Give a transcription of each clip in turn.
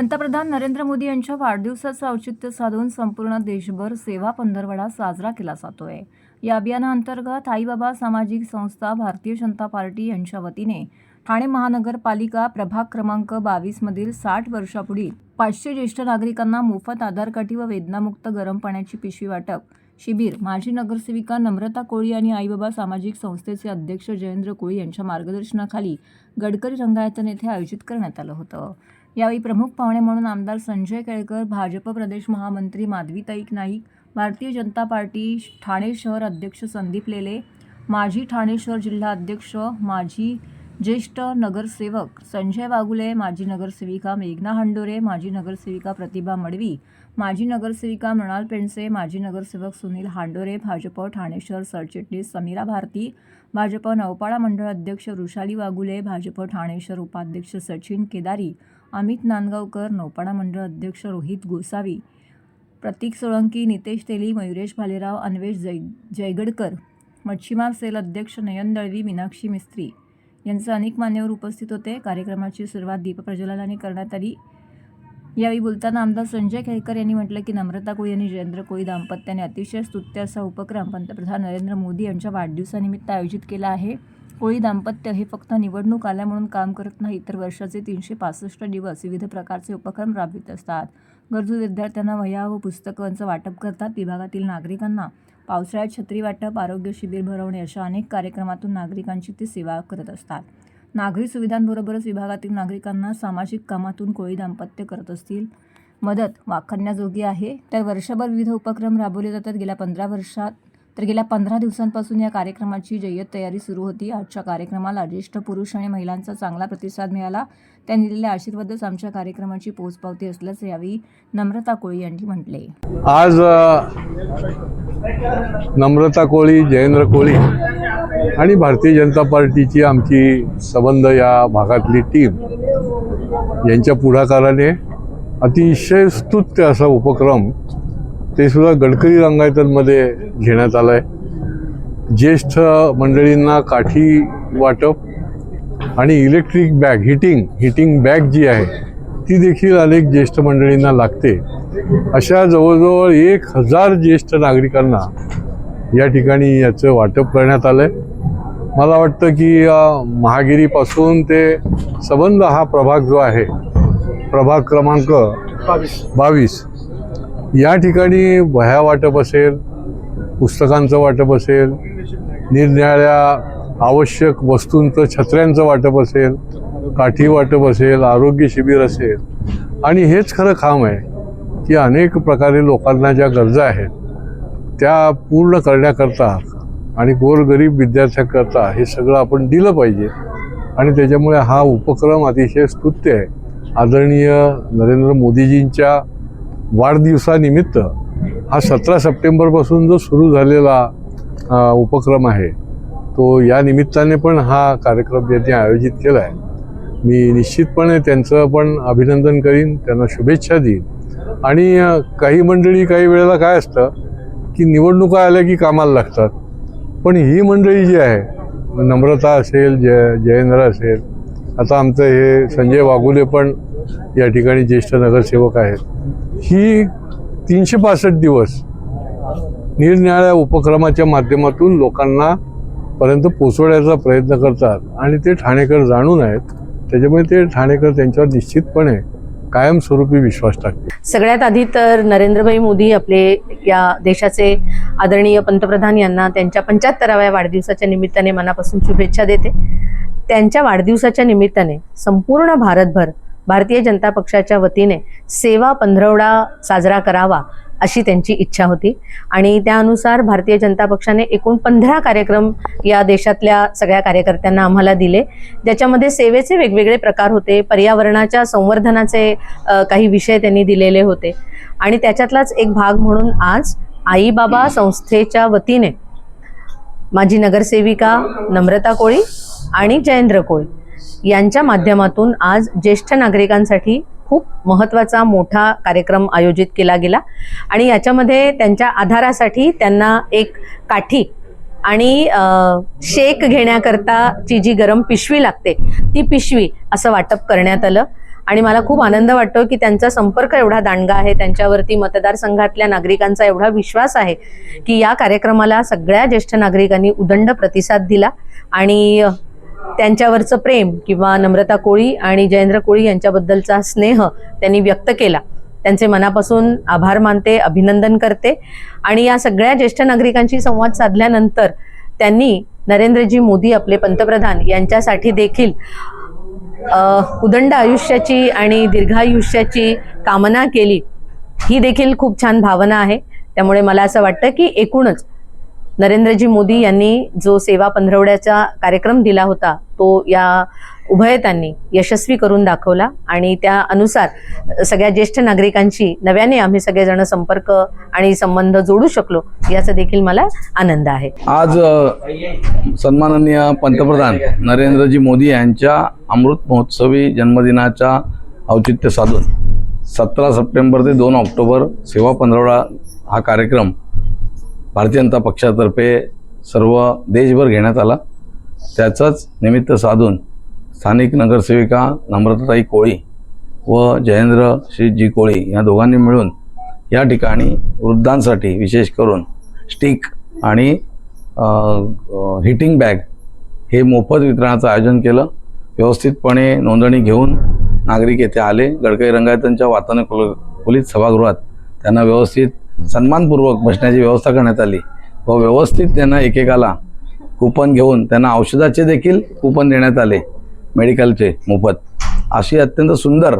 पंतप्रधान नरेंद्र मोदी यांच्या वाढदिवसाचं औचित्य साधून संपूर्ण देशभर सेवा पंधरवडा साजरा केला जातोय। या अभियानाअंतर्गत आई बाबा सामाजिक संस्था भारतीय जनता पार्टी यांच्या वतीने ठाणे महानगरपालिका प्रभाग क्रमांक 22 मधील 60 वर्षापुढील 500 ज्येष्ठ नागरिकांना मोफत आधारकाठी व वेदनामुक्त गरम पाण्याची पिशवी वाटप शिबिर माजी नगरसेविका नम्रता कोळी आणि आई बाबा सामाजिक संस्थेचे अध्यक्ष जयेंद्र कोळी यांच्या मार्गदर्शनाखाली गडकरी रंगायतन येथे आयोजित करण्यात आलं होतं। यावेळी प्रमुख पाहुणे म्हणून आमदार संजय केळकर, भाजप प्रदेश महामंत्री माधवीताई नाईक, भारतीय जनता पार्टी ठाणे शहर अध्यक्ष संदीप लेले, माजी ठाणे शहर जिल्हा अध्यक्ष, माजी ज्येष्ठ नगरसेवक संजय वागुले, माजी नगरसेविका मेघना हंडोरे, माजी नगरसेविका प्रतिभा मडवी, माजी नगरसेविका मृणाल पेंडसे, माजी नगरसेवक सुनील हांडोरे, भाजप ठाणे शहर सरचिटणीस समीरा भारती, भाजप नौपाडा मंडळ अध्यक्ष वृषाली वागुले, भाजप ठाणे शहर उपाध्यक्ष सचिन केदारी, अमित नांदगावकर, नौपाडा मंडळ अध्यक्ष रोहित गोसावी, प्रतीक सोळंकी, नितेश तेली, मयुरेश भालेराव, अन्वेष जयगडकर, मच्छीमार सेल अध्यक्ष नयन दळवी, मीनाक्षी मिस्त्री यांचे अनेक मान्यवर उपस्थित होते। कार्यक्रमाची सुरुवात दीपप्रज्वलनाने करण्यात आली। यावेळी बोलताना आमदार संजय केळकर यांनी म्हटलं की नम्रता कोळी आणि जयेंद्र कोळी दाम्पत्याने अतिशय स्तुत्य असा उपक्रम पंतप्रधान नरेंद्र मोदी यांच्या वाढदिवसानिमित्त आयोजित केला आहे। कोळी दाम्पत्य हे फक्त निवडणूक आल्या म्हणून काम करत नाही, तर वर्षाचे 365 दिवस विविध प्रकारचे उपक्रम राबवित असतात। गरजू विद्यार्थ्यांना वह्या व पुस्तकांचं वाटप करतात। विभागातील नागरिकांना पावसाळ्यात छत्री वाटप, आरोग्य शिबिर भरवणे अशा अनेक कार्यक्रमातून नागरिकांची ते सेवा करत असतात। नागरी सुविधांबरोबरच विभागातील नागरिकांना सामाजिक कामातून कोळी दाम्पत्य करत असतील मदत वाखाणण्याजोगी आहे। तर वर्षभर विविध उपक्रम राबवले जातात। गेल्या 15 दिवसांपासून या कार्यक्रमाची जय्यत तयारी सुरू होती। आजच्या कार्यक्रमाला ज्येष्ठ पुरुष आणि महिलांचा चांगला प्रतिसाद मिळाला। त्यांनी दिलेले आशीर्वादच आमच्या कार्यक्रमाची पोचपावती असल्याचे यावेळी नम्रता कोळी यांनी म्हटले। आज नम्रता कोळी, जयेंद्र कोळी आणि भारतीय जनता पार्टीची आमची संबंध या भागातली टीम यांच्या पुढाकाराने अतिशय स्तुत्य असा उपक्रम ते सुद्धा गडकरी रंगायतनमध्ये घेण्यात आला आहे। ज्येष्ठ मंडळींना काठी वाटप आणि इलेक्ट्रिक बॅग हिटिंग बॅग जी आहे ती देखील अनेक ज्येष्ठ मंडळींना लागते। अशा जवळजवळ 1000 ज्येष्ठ नागरिकांना या ठिकाणी याचं वाटप करण्यात आलं आहे। मला वाटतं की महागिरीपासून ते संबंध हा प्रभाग जो आहे प्रभाग क्रमांक 22 या ठिकाणी वह्या वाटप असेल, पुस्तकांचं वाटप असेल, निरनिराळ्या आवश्यक वस्तूंचं छत्र्यांचं वाटप असेल, काठी वाटप असेल, आरोग्य शिबिर असेल आणि हेच खरं काम आहे की अनेक प्रकारे लोकांना ज्या गरजा आहेत त्या पूर्ण करण्याकरता आणि गोरगरीब विद्यार्थ्यांकरता हे सगळं आपण दिलं पाहिजे आणि त्याच्यामुळे हा उपक्रम अतिशय स्तुत्य आहे। आदरणीय नरेंद्र मोदीजींच्या वाढदिवसानिमित्त हा 17 सप्टेंबरपासून जो सुरू झालेला उपक्रम आहे तो या निमित्ताने पण हा कार्यक्रम त्यांनी आयोजित केला आहे। मी निश्चितपणे त्यांचं पण अभिनंदन करीन, त्यांना शुभेच्छा देईन। आणि काही मंडळी काही वेळेला काय असतं की निवडणुका आल्या की कामाला लागतात, पण ही मंडळी जी आहे नम्रता असेल, जयेंद्र असेल, आता आमचं हे संजय वागुले पण या ठिकाणी ज्येष्ठ नगरसेवक आहेत, ही 365 दिवस निरनिराळ्या उपक्रमाच्या माध्यमातून लोकांना पर्यंत पोचवण्याचा प्रयत्न करतात आणि ते ठाणेकर जाणून आहेत। त्याच्यामुळे ते ठाणेकर त्यांच्यावर निश्चितपणे कायमस्वरूपी विश्वास टाकते। सगळ्यात आधी तर नरेंद्रभाई मोदी आपले या देशाचे आदरणीय पंतप्रधान यांना त्यांच्या 75व्या वाढदिवसाच्या निमित्ताने मनापासून शुभेच्छा देते। त्यांच्या वाढदिवसाच्या निमित्ताने संपूर्ण भारतभर भारतीय जनता पक्षाच्या वतीने सेवा पंधरवडा साजरा करावा अशी त्यांची इच्छा होती आणि त्यानुसार भारतीय जनता पक्षाने एकूण 15 कार्यक्रम या देशातल्या सगळ्या कार्यकर्त्यांना आम्हाला दिले, ज्याच्यामध्ये सेवेचे वेगवेगळे प्रकार होते, पर्यावरणाच्या संवर्धनाचे काही विषय त्यांनी दिलेले होते आणि त्याच्यातलाच एक भाग म्हणून आज आई बाबा संस्थेच्या वतीने माजी नगरसेविका नम्रता कोळी आणि जयेंद्र कोळी यांच्या माध्यमातून आज ज्येष्ठ नागरिकांसाठी खूप महत्त्वाचा मोठा कार्यक्रम आयोजित केला गेला आणि याच्यामध्ये त्यांच्या आधारासाठी त्यांना एक काठी आणि शेक घेण्याकरताची जी गरम पिशवी लागते ती पिशवी असं वाटप करण्यात आलं आणि मला खूप आनंद वाटतो की त्यांचा संपर्क एवढा दांडगा आहे, त्यांच्यावरती मतदारसंघातल्या नागरिकांचा एवढा विश्वास आहे की या कार्यक्रमाला सगळ्या ज्येष्ठ नागरिकांनी उदंड प्रतिसाद दिला आणि त्यांच्यावरचं प्रेम किंवा नम्रता कोळी आणि जयेंद्र कोळी यांच्याबद्दलचा स्नेह त्यांनी व्यक्त केला. त्यांचे मनापासून आभार मानते, अभिनंदन करते. आणि या सगळ्या ज्येष्ठ नागरिकांशी संवाद साधल्यानंतर त्यांनी नरेंद्रजी मोदी आपले पंतप्रधान यांच्यासाठी देखील उदंड आयुष्याची आणि दीर्घायुष्याची कामना केली. ही देखील खूप छान भावना आहे. त्यामुळे मला असं वाटतं की एकूणच नरेंद्रजी मोदी यांनी जो सेवा पंधरवड्याचा कार्यक्रम दिला होता तो या उभयतांनी यशस्वी करून दाखवला आणि त्या अनुसार सगळ्या ज्येष्ठ नागरिकांशी नव्याने आम्ही सगळेजण संपर्क आणि संबंध जोडू शकलो याचा देखील मला आनंद आहे. आज सन्माननीय पंतप्रधान नरेंद्रजी मोदी यांच्या अमृत महोत्सवी जन्मदिनाच्या औचित्य साधून 17 सप्टेंबर ते 2 ऑक्टोबर सेवा पंधरवडा हा कार्यक्रम भारतीय जनता पक्षातर्फे सर्व देशभर घेण्यात आला. त्याचंच निमित्त साधून स्थानिक नगरसेविका नम्रताताई कोळी व जयेंद्र श्रीजी कोळी या दोघांनी मिळून या ठिकाणी वृद्धांसाठी विशेष करून स्टिक आणि हिटिंग बॅग हे मोफत वितरणाचं आयोजन केलं. व्यवस्थितपणे नोंदणी घेऊन नागरिक येथे आले. गडकरी रंगायतांच्या वातानुकूलित सभागृहात त्यांना व्यवस्थित सन्मानपूर्वक बसण्याची व्यवस्था करण्यात आली व व्यवस्थित त्यांना एकेकाला कुपन घेऊन त्यांना औषधाचे देखील कुपन देण्यात आले, मेडिकलचे मोफत. अशी अत्यंत सुंदर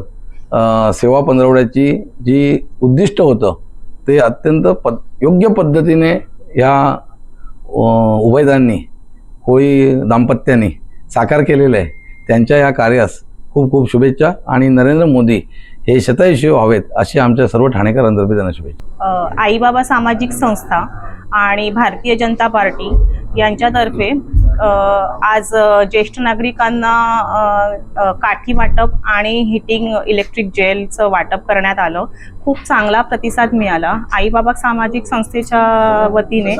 सेवा पंधरवड्याची जी उद्दिष्ट होतं ते अत्यंत योग्य पद्धतीने या उभयतांनी कोळी दाम्पत्याने साकार केलेलं आहे. त्यांच्या या कार्यास खूप खूप शुभेच्छा आणि नरेंद्र मोदी हे शतायुषी व्हावेत अशी आमच्या सर्व ठाणेकरांतर्फे त्यांना शुभेच्छा. आईबाबा सामाजिक संस्था आणि भारतीय जनता पार्टी यांच्यातर्फे आज ज्येष्ठ नागरिकांना काठी वाटप आणि हिटिंग इलेक्ट्रिक जेलचं वाटप करण्यात आलं. खूप चांगला प्रतिसाद मिळाला. आईबाबा सामाजिक संस्थेच्या वतीने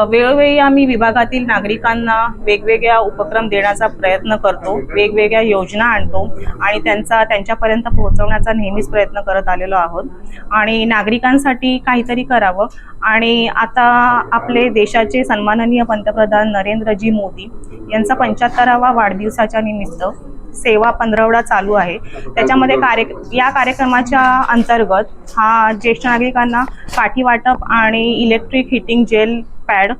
वेळोवेळी आम्ही विभागातील नागरिकांना वेगवेगळ्या उपक्रम देण्याचा प्रयत्न करतो, वेगवेगळ्या योजना आणतो आणि त्यांच्यापर्यंत पोहोचवण्याचा नेहमीच प्रयत्न करत आलेलो आहोत आणि नागरिकांसाठी काहीतरी करावं. आणि आता आपले देशाचे सन्माननीय पंतप्रधान नरेंद्रजी मोदी यांचा 75वा वाढदिवसाच्या निमित्त सेवा पंधरवडा चालू आहे. त्याच्यामध्ये या कार्यक्रमाच्या अंतर्गत हा ज्येष्ठ नागरिकांना काठी वाटप आणि इलेक्ट्रिक हिटिंग जेल पॅड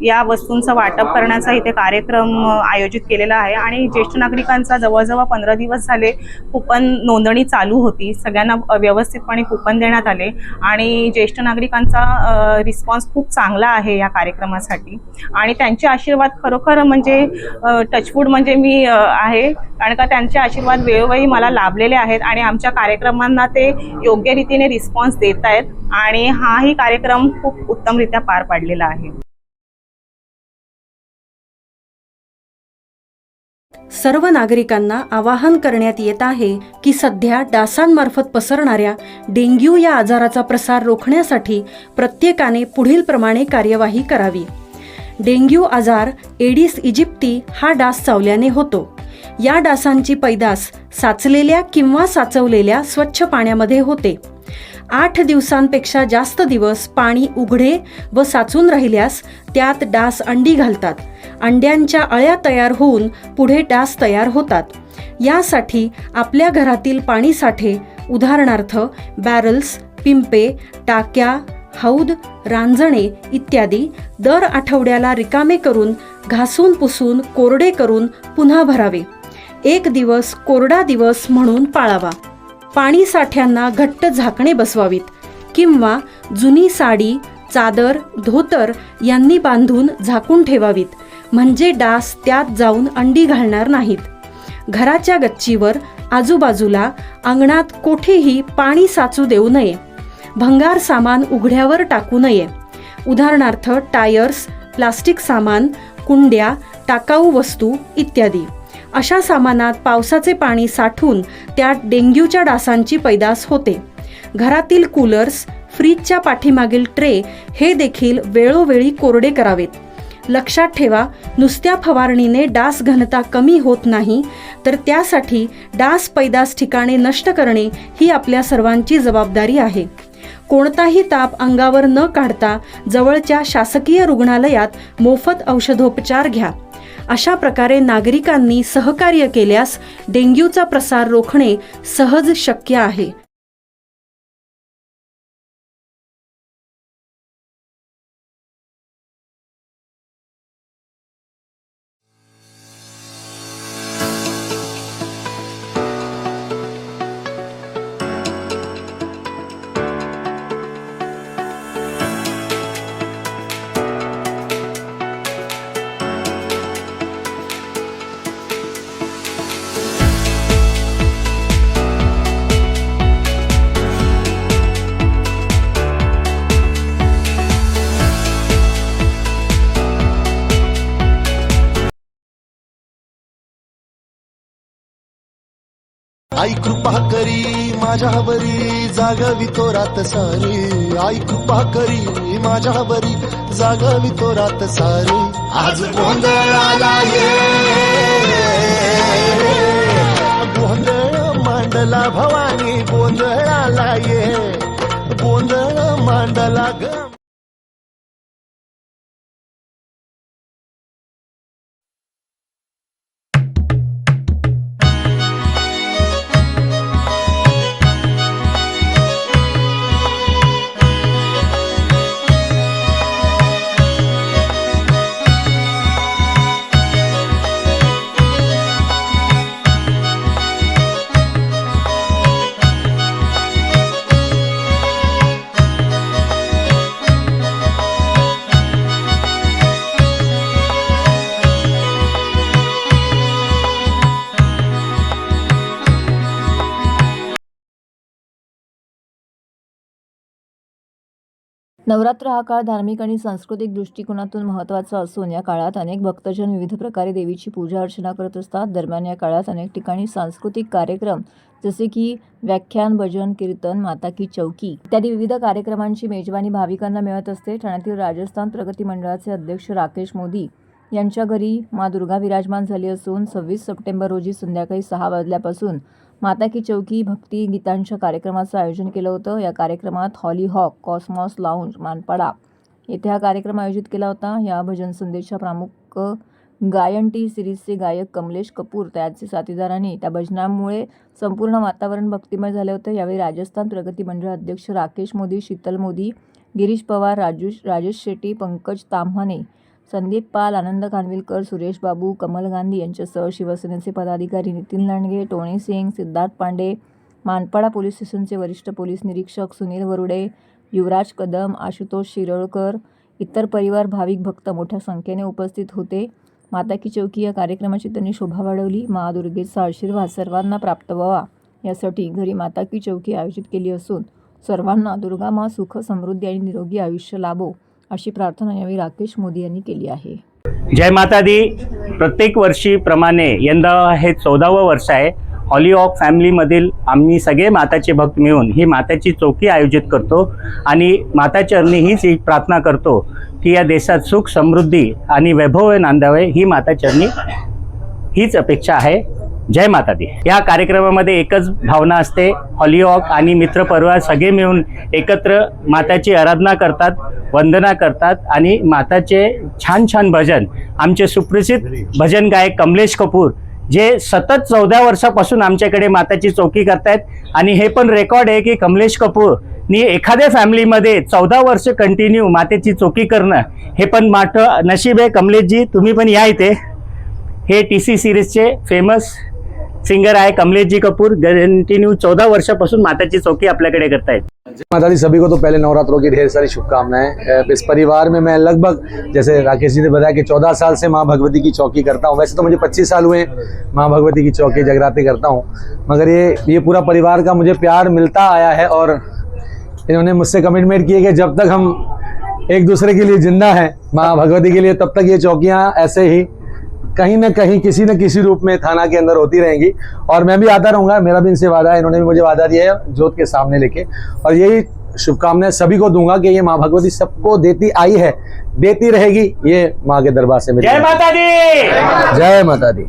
या वस्तूंचं वाटप करण्याचा इथे कार्यक्रम आयोजित केलेला आहे. आणि ज्येष्ठ नागरिकांचा जवळजवळ 15 दिवस झाले कुपन नोंदणी चालू होती. सगळ्यांना व्यवस्थितपणे कुपन देण्यात आले आणि ज्येष्ठ नागरिकांचा रिस्पॉन्स खूप चांगला आहे या कार्यक्रमासाठी. आणि त्यांचे आशीर्वाद खरोखर म्हणजे टचवूड म्हणजे मी आहे, कारण का त्यांचे आशीर्वाद वेळोवेळी मला लाभलेले आहेत आणि आमच्या कार्यक्रमांना ते योग्य रीतीने रिस्पॉन्स देत आहेत आणि हाही कार्यक्रम खूप उत्तमरित्या पार पाडलेला आहे. सर्व नागरिकांना आवाहन करण्यात येत आहे की सध्या डासांमार्फत पसरणाऱ्या डेंग्यू या आजाराचा प्रसार रोखण्यासाठी प्रत्येकाने पुढील प्रमाणे कार्यवाही करावी. डेंग्यू आजार एडिस इजिप्ती हा डास चावल्याने होतो. या डासांची पैदास साचलेल्या किंवा साचवलेल्या स्वच्छ पाण्यामध्ये होते. 8 दिवसांपेक्षा जास्त दिवस पाणी उघडे व साचून राहिल्यास त्यात डास अंडी घालतात. अंड्यांच्या अळ्या तयार होऊन पुढे डास तयार होतात. यासाठी आपल्या घरातील पाणी साठे उदाहरणार्थ बॅरल्स, पिंपे, टाक्या, हौद, रांजणे इत्यादी दर आठवड्याला रिकामे करून घासून पुसून कोरडे करून पुन्हा भरावे. 1 दिवस कोरडा दिवस म्हणून पाळावा. पाणी साठ्यांना घट्ट झाकणे बसवावीत किंवा जुनी साडी, चादर, धोतर यांनी बांधून झाकून ठेवावीत, म्हणजे डास त्यात जाऊन अंडी घालणार नाहीत. घराच्या गच्चीवर, आजूबाजूला, अंगणात कोठेही पाणी साचू देऊ नये. भंगार सामान उघड्यावर टाकू नये. उदाहरणार्थ टायर्स, प्लास्टिक सामान, कुंड्या, टाकाऊ वस्तू इत्यादी. अशा सामानात पावसाचे पाणी साठून त्यात डेंग्यूच्या डासांची पैदास होते. घरातील कूलर्स, फ्रीजच्या पाठीमागील ट्रे हे देखील वेळोवेळी कोरडे करावेत. लक्षात ठेवा, नुसत्या फवारणीने डास घनता कमी होत नाही, तर त्यासाठी डास पैदास ठिकाणे नष्ट करणे ही आपल्या सर्वांची जबाबदारी आहे. कोणताही ताप अंगावर न काढता जवळच्या शासकीय रुग्णालयात मोफत औषधोपचार घ्या. अशा प्रकारे नागरिकांनी सहकार्य केल्यास डेंग्यूचा प्रसार रोखणे सहज शक्य आहे. आई कृपा करी माझ्यावरी जागवी तो रात सारी. आई कृपा करी माझ्यावरी जागवी तो रात सारी. आज गोंधळाला ये, गोंधळ मांडला भवानी, गोंधळाला ये, गोंधळ मांडला ग. नवरात्र हा काळ धार्मिक आणि सांस्कृतिक दृष्टिकोनातून महत्त्वाचा असून या काळात अनेक भक्तजन विविध प्रकारे देवीची पूजा अर्चना करत असतात. दरम्यान या काळात अनेक ठिकाणी सांस्कृतिक कार्यक्रम जसे की व्याख्यान, भजन, कीर्तन, माता की चौकी इत्यादी विविध कार्यक्रमांची मेजवानी भाविकांना मिळत असते. ठाण्यातील राजस्थान प्रगती मंडळाचे अध्यक्ष राकेश मोदी यांच्या घरी माँ दुर्गा विराजमान झाली असून 26 सप्टेंबर रोजी संध्याकाळी 6 वाजल्यापासून माता की चौकी भक्ती गीतांच्या कार्यक्रमाचं आयोजन केलं होतं. या कार्यक्रमात हॉलीहॉक, कॉस्मॉस लाऊंज, मानपाडा येथे हा कार्यक्रम आयोजित केला होता. या भजन संदेशा प्रमुख गायन टी सिरीजचे गायक कमलेश कपूर त्याचे साथीदारांनी त्या भजनामुळे संपूर्ण वातावरण भक्तिमय झाले होते. यावेळी राजस्थान प्रगती मंडळ अध्यक्ष राकेश मोदी, शीतल मोदी, गिरीश पवार, राजेश शेट्टी, पंकज ताम्हाणे, संदीप पाल, आनंद खानविलकर, सुरेश बाबू, कमल गांधी यांच्यासह शिवसेनेचे पदाधिकारी नितीन लांडगे, टोणी सिंग, सिद्धार्थ पांडे, मानपाडा पोलीस स्टेशनचे वरिष्ठ पोलीस निरीक्षक सुनील वरुडे, युवराज कदम, आशुतोष शिरळकर, इतर परिवार, भाविक भक्त मोठ्या संख्येने उपस्थित होते. माता की चौकी या कार्यक्रमाची त्यांनी शोभा वाढवली. माँ दुर्गेचा आशीर्वाद सर्वांना प्राप्त व्हावा यासाठी घरी माता की चौकी आयोजित केली असून सर्वांना दुर्गा माँ सुख, समृद्धी आणि निरोगी आयुष्य लाभो अशी प्रार्थना यावेळी राकेश मोदी यांनी केली आहे. जय माता दी. प्रत्येक वर्षीप्रमाणे यंदा हे 14वं वर्ष आहे. हॉलीहॉक फॅमिलीमधील आम्ही सगळे माताचे भक्त मिळून ही माताची चौकी आयोजित करतो आणि माताचरणी हीच प्रार्थना करतो की या देशात सुख, समृद्धी आणि वैभव नांदावे ही माताचरणी हीच अपेक्षा आहे. जय माता दी. या कार्यक्रमामध्ये एकच भावना असते. हॉलीहॉक आणि मित्रपरिवार सगळे मिळून एकत्र माताची आराधना करतात, वंदना करतात आणि माताचे छान छान भजन आमचे सुप्रसिद्ध भजन गायक कमलेश कपूर जे सतत 14 वर्षापासून आमच्याकडे माताची चौकी करतायत आणि हे पण रेकॉर्ड आहे की कमलेश कपूरनी एखाद्या फॅमिलीमध्ये 14 वर्ष कंटिन्यू मातेची चौकी करणं हे पण मोठं नशीब आहे. कमलेशजी तुम्ही पण या इथे. हे TC सिरीजचे फेमस सिंगर आहे कमलेश जी कपूर, कंटिन्यू 14 वर्षापासून माताची चौकी आपल्याकडे करतायत. जय माता दी. सभी को तो पहले नवरात्रों की ढेर सारी शुभकामनाएं. इस परिवार में मैं लगभग जैसे राकेश जी ने बताया कि 14 साल से माँ भगवती की चौकी करता हूँ. वैसे तो मुझे 25 साल हुए माँ भगवती की चौकी जगराते करता हूँ, मगर ये पूरा परिवार का मुझे प्यार मिलता आया है और इन्होंने मुझसे कमिटमेंट की है कि जब तक हम एक दूसरे के लिए जिंदा हैं माँ भगवती के लिए, तब तक ये चौकियाँ ऐसे ही कहीं ना कहीं किसी न किसी रूप में थाना के अंदर होती रहेंगी और मैं भी आता रहूँगा. मेरा भी इनसे वादा है, इन्होंने भी मुझे वादा दिया है जोत के सामने लेके, और यही शुभकामनाएं सभी को दूंगा कि ये माँ भगवती सबको देती आई है, देती रहेगी। ये माँ के दरबार से मेरी जय माता दी। जय माता दी।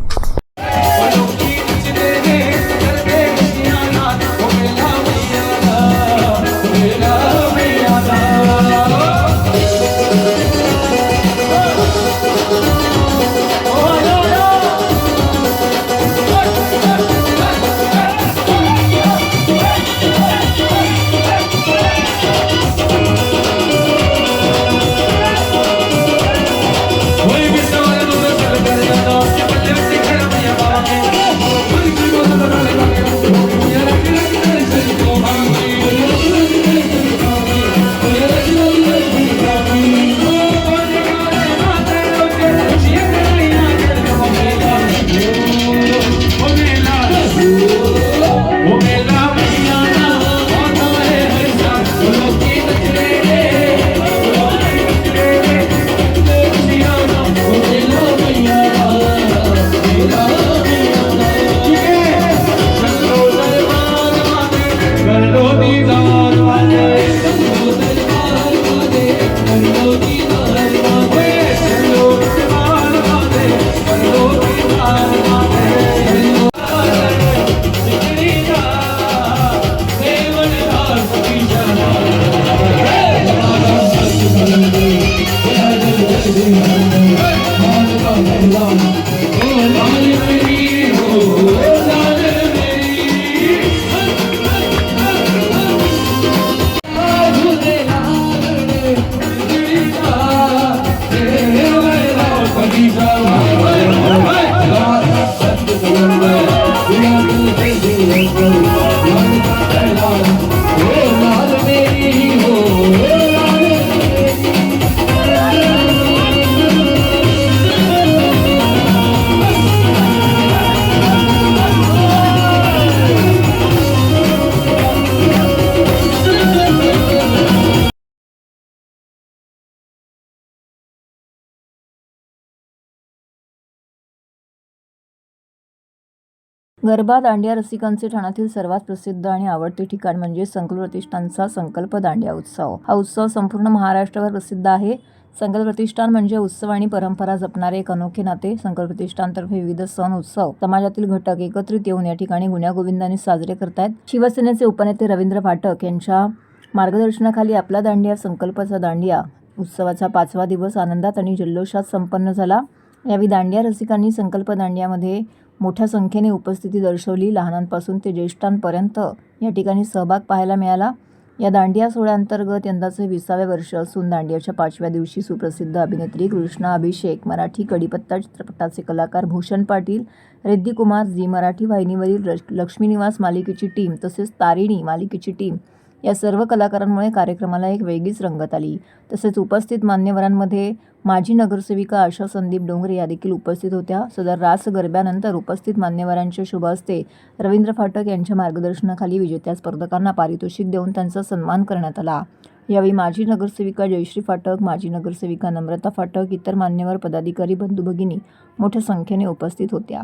गरबा दांडिया रसिकांचे ठाण्यातील सर्वात प्रसिद्ध आणि आवडते ठिकाण म्हणजे संकल्प प्रतिष्ठानचा संकल्प दांडिया उत्सव. हा उत्सव संपूर्ण महाराष्ट्रावर प्रसिद्ध आहे. संकल्प प्रतिष्ठान म्हणजे उत्सव आणि परंपरा जपणारे एक अनोखे नाते. संकल्प प्रतिष्ठानतर्फे विविध सण उत्सव समाजातील घटक एकत्रित येऊन या ठिकाणी गुण्यागोविंदाने साजरे करतायत. शिवसेनेचे उपनेते रवींद्र फाटक यांच्या मार्गदर्शनाखाली आपला दांडिया संकल्पाचा दांडिया उत्सवाचा 5वा दिवस आनंदात आणि जल्लोषात संपन्न झाला. यावेळी दांडिया रसिकांनी संकल्प दांडियामध्ये मोठ्या संख्येने उपस्थिती दर्शवली. लहानांपासून ते ज्येष्ठांपर्यंत या ठिकाणी सहभाग पाहायला मिळाला. या दांडिया सोहळ्याअंतर्गत यंदाचे 20वे वर्ष असून दांडियाच्या 5व्या दिवशी सुप्रसिद्ध अभिनेत्री कृष्णा अभिषेक, मराठी कडीपत्ता चित्रपटाचे कलाकार भूषण पाटील, रिद्धी कुमार, झी मराठी वाहिनीवरील लक्ष्मी निवास मालिकेची टीम तसेच तारिणी मालिकेची टीम या सर्व कलाकारांमुळे कार्यक्रमाला एक वेगळीच रंगत आली. तसेच उपस्थित मान्यवरांमध्ये माजी नगरसेविका आशा संदीप डोंगरे या देखील उपस्थित होत्या. सदर रास गरब्यानंतर उपस्थित मान्यवरांच्या शुभ हस्ते रवींद्र फाटक यांच्या मार्गदर्शनाखाली विजेत्या स्पर्धकांना पारितोषिक देऊन त्यांचा सन्मान करण्यात आला. यावेळी माजी नगरसेविका जयश्री फाटक, माजी नगरसेविका नम्रता फाटक, इतर मान्यवर पदाधिकारी, बंधू भगिनी मोठ्या संख्येने उपस्थित होत्या.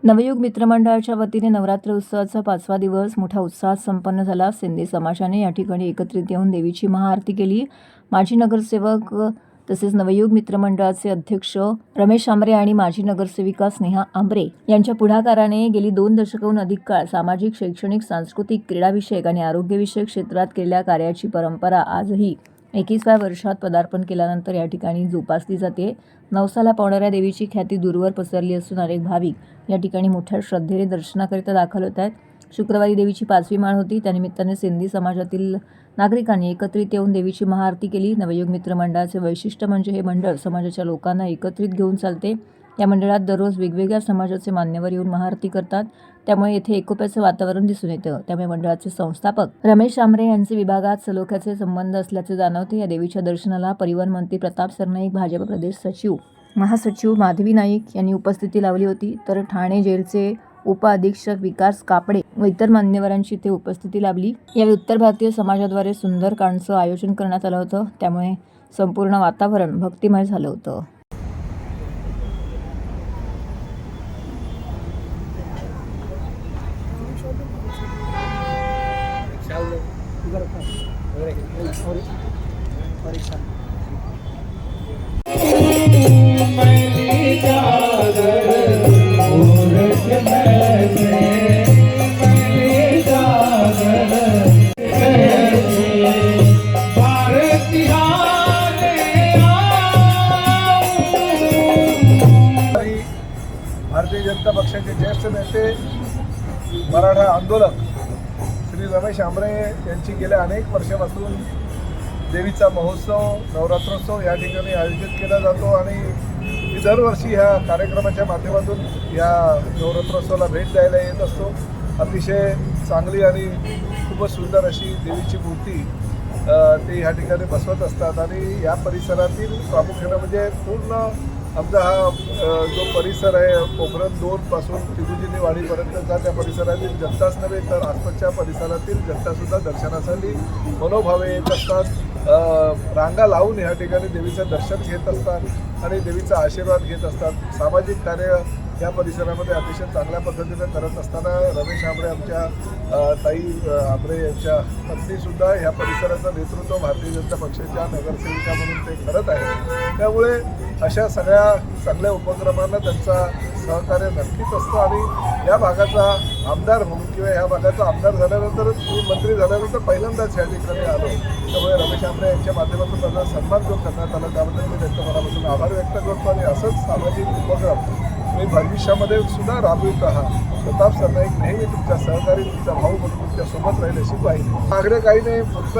नवयुग मित्रमंडळाच्या वतीने नवरात्र उत्सवाचा 5वा दिवस मोठ्या उत्साहात संपन्न झाला. सिंधी समाजाने या ठिकाणी एकत्रित येऊन देवीची महाआरती केली. माजी नगरसेवक तसेच नवयुग मित्रमंडळाचे अध्यक्ष रमेश आंबरे आणि माजी नगरसेविका स्नेहा आंबरे यांच्या पुढाकाराने गेली 2 दशकाहून अधिक काळ सामाजिक, शैक्षणिक, सांस्कृतिक, क्रीडाविषयक आणि आरोग्यविषयक क्षेत्रात केलेल्या कार्याची परंपरा आजही 21व्या वर्षात पदार्पण केल्यानंतर या ठिकाणी जोपासली जाते. नवसाला पावणाऱ्या देवीची ख्याती दूरवर पसरली असून अनेक भाविक या ठिकाणी मोठ्या श्रद्धेने दर्शनाकरिता दाखल होत आहेत. शुक्रवारी देवीची 5वी माळ होती. त्यानिमित्ताने सिंधी समाजातील नागरिकांनी एकत्रित येऊन देवीची महाआरती केली. नवयुग मित्र मंडळाचे वैशिष्ट्य म्हणजे हे मंडळ समाजाच्या लोकांना एकत्रित घेऊन चालते. या मंडळात दररोज वेगवेगळ्या समाजाचे मान्यवर येऊन महाआरती करतात. त्यामुळे येथे एकोप्याचे वातावरण दिसून येतं. त्यामुळे मंडळाचे संस्थापक रमेश आंबरे यांचे विभागात सलोख्याचे संबंध असल्याचे जाणवते. या देवीच्या दर्शनाला परिवहन मंत्री प्रताप सरनाईक, भाजप प्रदेश सचिव महासचिव माधवी नाईक यांनी उपस्थिती लावली होती. तर ठाणे जेलचे उपअधीक्षक विकास कापडे व इतर मान्यवरांची इथे उपस्थिती लाभली. यावेळी उत्तर भारतीय समाजाद्वारे सुंदरकांडचं आयोजन करण्यात आलं होतं. त्यामुळे संपूर्ण वातावरण भक्तिमय झालं होतं. भारतीय जनता पक्षाचे ज्येष्ठ नेते मराठा आंदोलक श्री रमेश आंबरे यांची गेल्या अनेक वर्षापासून देवीचा महोत्सव, नवरात्रोत्सव या ठिकाणी आयोजित केला जातो आणि मी दरवर्षी ह्या कार्यक्रमाच्या माध्यमातून या नवरात्रोत्सवाला भेट द्यायला येत असतो. अतिशय चांगली आणि खूपच सुंदर अशी देवीची मूर्ती ते ह्या ठिकाणी बसवत असतात आणि या परिसरातील प्रामुख्याने म्हणजे पूर्ण आमचा हा जो परिसर आहे पोखरण 2 पासून तिरुजिनी वाडीपर्यंतचा त्या परिसरातील जनताच नव्हे तर आसपासच्या परिसरातील जनतासुद्धा दर्शनासाठी मनोभावे येत असतात. रांगा लावून ह्या ठिकाणी देवीचं दर्शन घेत असतात आणि देवीचा आशीर्वाद घेत असतात. सामाजिक कार्य या परिसरामध्ये अतिशय चांगल्या पद्धतीने करत असताना रमेश आंबरे आमच्या ताई आंबरे यांच्या पत्नीसुद्धा ह्या परिसराचं नेतृत्व भारतीय जनता पक्षाच्या नगरसेविका म्हणून ते करत आहेत. त्यामुळे अशा सगळ्या चांगल्या उपक्रमांना त्यांचा सहकार्य नक्कीच असतं आणि या भागाचा आमदार म्हणून किंवा या भागाचा आमदार झाल्यानंतर मंत्री झाल्यानंतर पहिल्यांदाच ह्या ठिकाणी आलो. त्यामुळे रमेश आंबरे यांच्या माध्यमातून त्यांना सन्मान जो करण्यात आला त्याबद्दल मी त्यांच्या मनापासून आभार व्यक्त करतो आणि असंच सामाजिक उपक्रम मी भविष्यामध्ये सुद्धा राबवित राहा. प्रताप सरनाईक नेहमी तुमच्या सहकारी, तुमचा भाऊ म्हणून तुमच्यासोबत राहील अशी पाहिजे. मागणे काही नाही, फक्त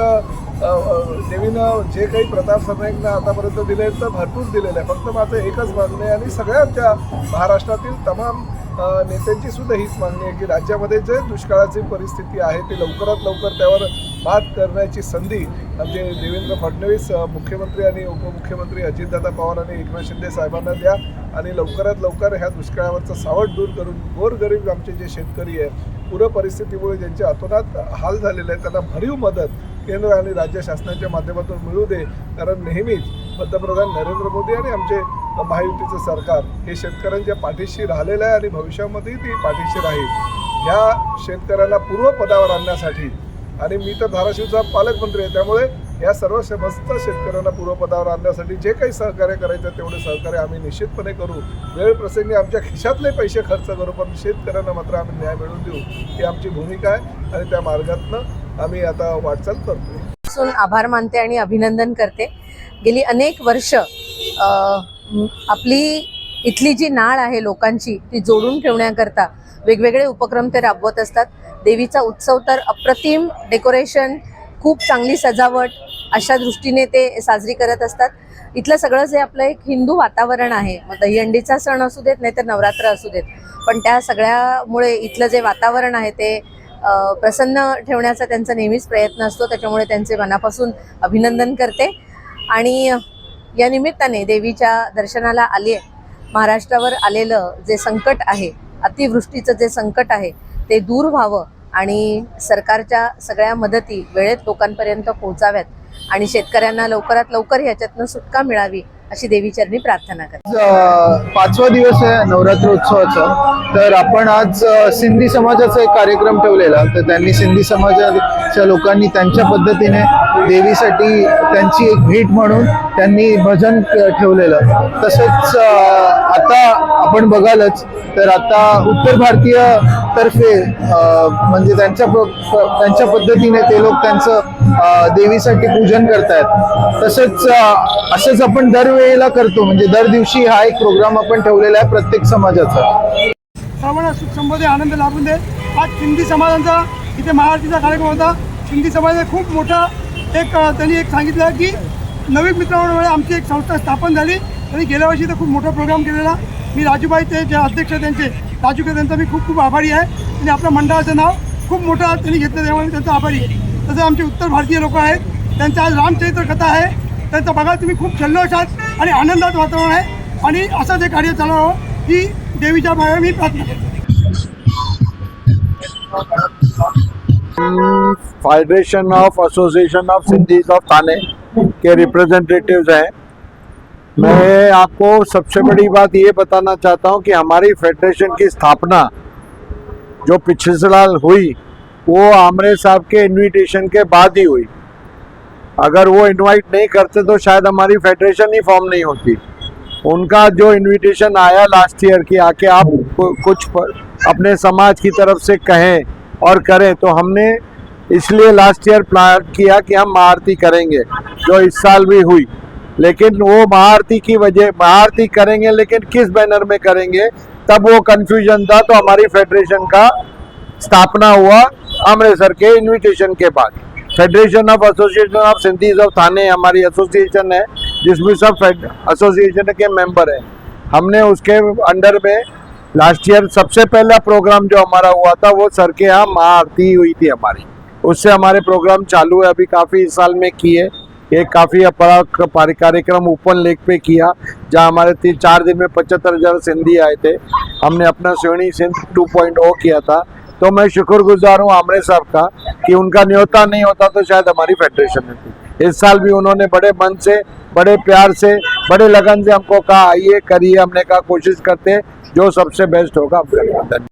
देवीनं जे काही प्रताप सरनाईकनं आतापर्यंत दिले तर भरपूर दिलेलं आहे. फक्त माझं एकच मागणं आहे आणि सगळ्या आमच्या महाराष्ट्रातील तमाम नेत्यांची सुद्धा हीच मागणी आहे की राज्यामध्ये जे दुष्काळाची परिस्थिती आहे ती लवकरात लवकर त्यावर मात करण्याची संधी आमचे देवेंद्र फडणवीस मुख्यमंत्री आणि उपमुख्यमंत्री अजितदादा पवार आणि एकनाथ शिंदे साहेबांना द्या आणि लवकरात लवकर ह्या दुष्काळावरचं सावट दूर करून गोरगरीब आमचे जे शेतकरी आहे पूर परिस्थितीमुळे ज्यांचे अतोनात हाल झालेले आहेत त्यांना भरीव मदत केंद्र आणि राज्य शासनाच्या माध्यमातून मिळू दे. कारण नेहमीच पंतप्रधान नरेंद्र मोदी आणि आमचे महायुतीचं सरकार हे शेतकऱ्यांच्या पाठीशी राहिलेलं आहे आणि भविष्यामध्येही ती पाठीशी राहील. ह्या शेतकऱ्यांना पूर्वपदावर आणण्यासाठी आणि मी तर धाराशिवचा पालकमंत्री आहे त्यामुळे या सर्व समस्त शेतकऱ्यांना पूर्वपदावर आणण्यासाठी जे काही सहकार्य करायचं तेवढे सहकार्य आम्ही निश्चितपणे करू. वेळ प्रसंगी आमच्या खिशातले पैसे खर्च करू पण शेतकऱ्यांना मात्र आम्ही न्याय मिळवून देऊ ही आमची भूमिका आहे आणि त्या मार्गातनं आम्ही आता वाटचाल करतोय. आभार मानते आणि अभिनंदन करते. गेली अनेक वर्ष आपली इथली जी नाळ आहे लोकांची ती जोडून ठेवण्याकरता वेगवेगळे उपक्रम ते राबवत असतात. देवीचा उत्सव तर अप्रतिम डेकोरेशन, खूप चांगली सजावट अशा दृष्टीने ते साजरी करत असतात. इथलं सगळं जे आपलं एक हिंदू वातावरण आहे, मग दहीहंडीचा सण असू देत नाहीतर नवरात्र असू देत, पण त्या सगळ्यामुळे इथलं जे वातावरण आहे ते प्रसन्न ठेवण्याचा त्यांचा नेहमीच प्रयत्न असतो. त्याच्यामुळे त्यांचे मनापासून अभिनंदन करते. आणि या निमित्ताने देवीच्या दर्शनाला आले महाराष्ट्रावर आलेलं जे संकट आहे, अतिवृष्टीचं जे संकट आहे ते दूर व्हावं आणि सरकारच्या सगळ्या मदती वेळेत लोकांपर्यंत पोहोचाव्यात आणि शेतकऱ्यांना लवकरात लवकर ह्याच्यातनं सुटका मिळावी अशी देवीचरणी प्रार्थना करते. पाचवा दिवस आहे नवरात्र उत्सवाचा. तर आपण आज सिंधी समाजाचा एक कार्यक्रम ठेवलेला. तर त्यांनी सिंधी समाजाच्या लोकांनी त्यांच्या पद्धतीने देवीसाठी त्यांची एक भेट म्हणून त्यांनी भजन ठेवलेलं. तसंच आता आपण बघालच तर आता उत्तर भारतीय तर्फे म्हणजे त्यांच्या पद्धतीने ते लोक त्यांचं देवीसाठी पूजन करतायत. तसंच असंच आपण दरवेळेला करतो, म्हणजे दर दिवशी हा एक प्रोग्राम आपण ठेवलेला आहे प्रत्येक समाजाचा. सर्वांना सुख समृद्धी आनंद लाभून दे. आज सिंधी समाजांचा इथे महाआरतीचा कार्यक्रम होता. सिंधी समाजाने खूप मोठा त्यांनी एक सांगितलं की नवीन मित्रांमुळे आमची एक संस्था स्थापन झाली. त्यांनी गेल्या वर्षी तर खूप मोठा प्रोग्राम केलेला. मी राजूबाई ते जे अध्यक्ष त्यांचे राजूके त्यांचा मी खूप खूप आभारी आहे. त्यांनी आपल्या मंडळाचं नाव खूप मोठं त्यांनी घेतलं, त्यामुळे त्यांचा आभारी आहे. तसं आमचे उत्तर भारतीय लोक आहेत, त्यांचं आज रामचरित्र कथा आहे. त्यांचं बघा तुम्ही खूप जल्लोषात आणि आनंदात वातावरण आहे. आणि असं जे कार्य चालवावं ही देवीच्या मागे मी प्रार्थना करतो. Federation of association of Sindhis of Thane K representatives हैं. मैं आपको सबसे बड़ी बात ये बताना चाहता हूँ कि हमारी फेडरेशन की स्थापना जो पिछले साल हुई वो आमरे साहब के इनविटेशन के बाद ही हुई. अगर वो इनवाइट नहीं करते तो शायद हमारी फेडरेशन ही फॉर्म नहीं होती. उनका जो इनविटेशन आया लास्ट ईयर कि आके आप कुछ अपने समाज की तरफ से कहें और करें, तो हमने इसलिए लास्ट ईयर प्लान किया कि हम महाआरती करेंगे, जो इस साल भी हुई. लेकिन वो महाआरती करेंगे, लेकिन किस बैनर में करेंगे तब वो कंफ्यूजन था. तो हमारी फेडरेशन का स्थापना हुआ अमृतसर के इनविटेशन के बाद. Federation of association of Sindhis of Thane हमारी एसोसिएशन है, जिसमें सब एसोसिएशन के मेंबर हैं. हमने उसके अंडर में लास्ट ईयर सबसे पहला प्रोग्राम जो हमारा हुआ था वो सर के यहाँ महाआरती हुई थी हमारी. उससे हमारे प्रोग्राम चालू है. अभी काफ़ी इस साल में किए. एक काफ़ी बड़ा कार्यक्रम ओपन लेक पे किया, जहाँ हमारे 4 दिन में 75,000 सिंधी आए थे. हमने अपना श्रेणी सिंध 2.0 किया था. तो मैं शुक्रगुजार हूँ आमरे साहब का कि उनका न्योता नहीं होता तो शायद हमारी फेडरेशन में थी. इस साल भी उन्होंने बड़े मन से, बड़े प्यार से, बड़े लगन से हमको कहा आइए करिए. हमने कहा कोशिश करते जो सबसे बेस्ट होगा हम करेंगे.